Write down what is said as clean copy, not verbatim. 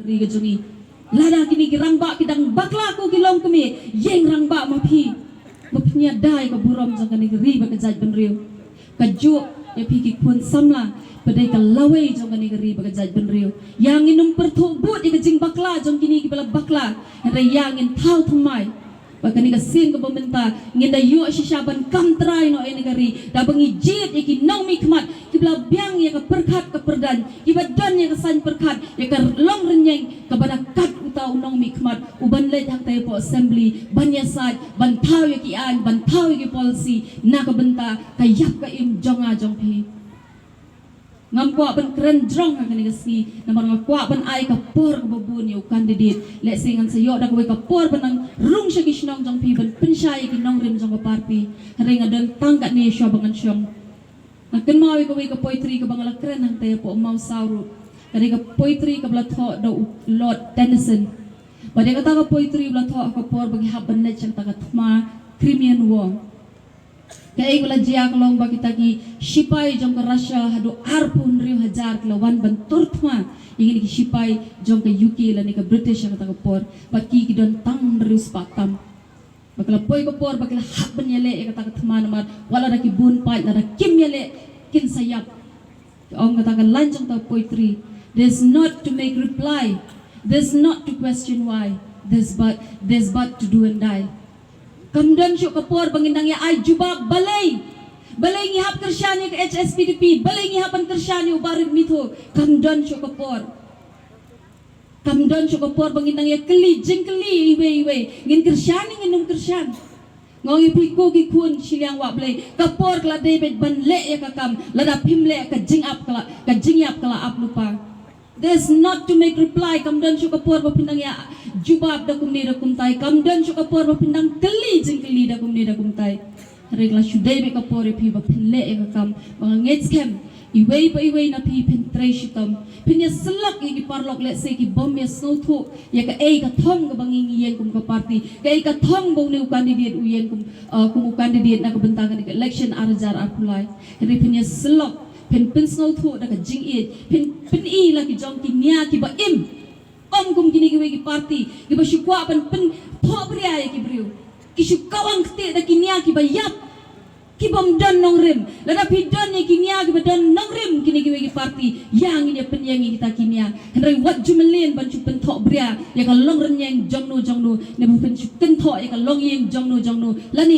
riga jongi lada kini rangba kidang bakla ko kilong kami yeng rangba mapi mapnya dai ka buram jang kani riba ka jaj benriu ka ju ya piki kun samla padai ka lawe jang kani riba ka jaj benriu yang inum perthubut ika jing bakla jang kini ki bala bakla hera yang in thau thumai bakani ka sin ka pemerintah nginda yu shishaban kamtrai no ai negari da bangi jit iki nau mi khmat kibla biang ya ka perkhat ka perdan ibadan ya ka san perkhat ya ka long renyeng ka bana kat uta unong mi khmat uban le hak tai po assembly banya sat ban thau ya ki an ban thau ya ki policy na ka benta ka yap ka im jonga jong phi ngam kwa ban kren drong ka ni si namar nga kwa ban ai ka por ka babun yu candidate le singan sa yo da ka ka por ban rung sya kisnong jong pi ban pensay ki nong rim jong ka party ring adon tangkat ni sya bangan syong ngken mawi ka poetry ka bangala kren nang tayo po mau sauru kari ka poetry ka blatho do Lord Tennyson bade ka ta ka poetry blatho ka por bagi haban net syang ta ka thma Crimean War kaya gula jiak long bagi tagi sipai jong ke Russia hadu arpun riu hajar kelawan bentur thma ingin ki sipai jong ke UK lani ke British yang kata ke por baki ki don tang riu spatam bakala poi ke por bakala hak benyele yang kata ke thma namar wala da ki bun pai da kim yele kin sayap ong kata ke lanjang ta poetry there's not to make reply there's not to question why there's but to do and die kamdan syuk kapor bangindang ya ay jubab balay ngihap kersyani ke HSPDP balay ngihapan kersyani ubarit mito kamdan syuk kapor bangindang ya keli jengkeli iwe ngin kersyani nginum kersyan ngongi piko ki kun siliang wa balay kapor kala David ban le ya kakam lada pimle ka jingyap kala ap lupa there's not to make reply kamdan syuk kapor bapindang ya jubab da kumni da kumtai kamdan syuk kapor bapindang keli jengkeli da kumtai regla syudai be kapor pi bapinle e kakam mga ngets kem iway na pi pentre shitam pinya selak i parlok let se ki bom ya snow thu ya ka ei ka thong ka banging yen kum ka party ka ei ka thong bo ne candidate uyen kum candidate na ka bentangan ka election arjar apulai ri pinya selak pen snow thu da ka jing pen i la ki jong ki nia ki ba im om kum kini ki party ki ba syukwa pen tho bria ya ki briu ki syukawang kte da ki nia ki ba yap ki bom don nong rim la da pi don ni ki nia ki ba don nong rim kini ki party yang ini pen yang kita kinia henry wat jumelin ban chu pen tho bria ya ka long renyeng jongnu ne bu pen chu ken tho ya ka long yeng jongnu la ni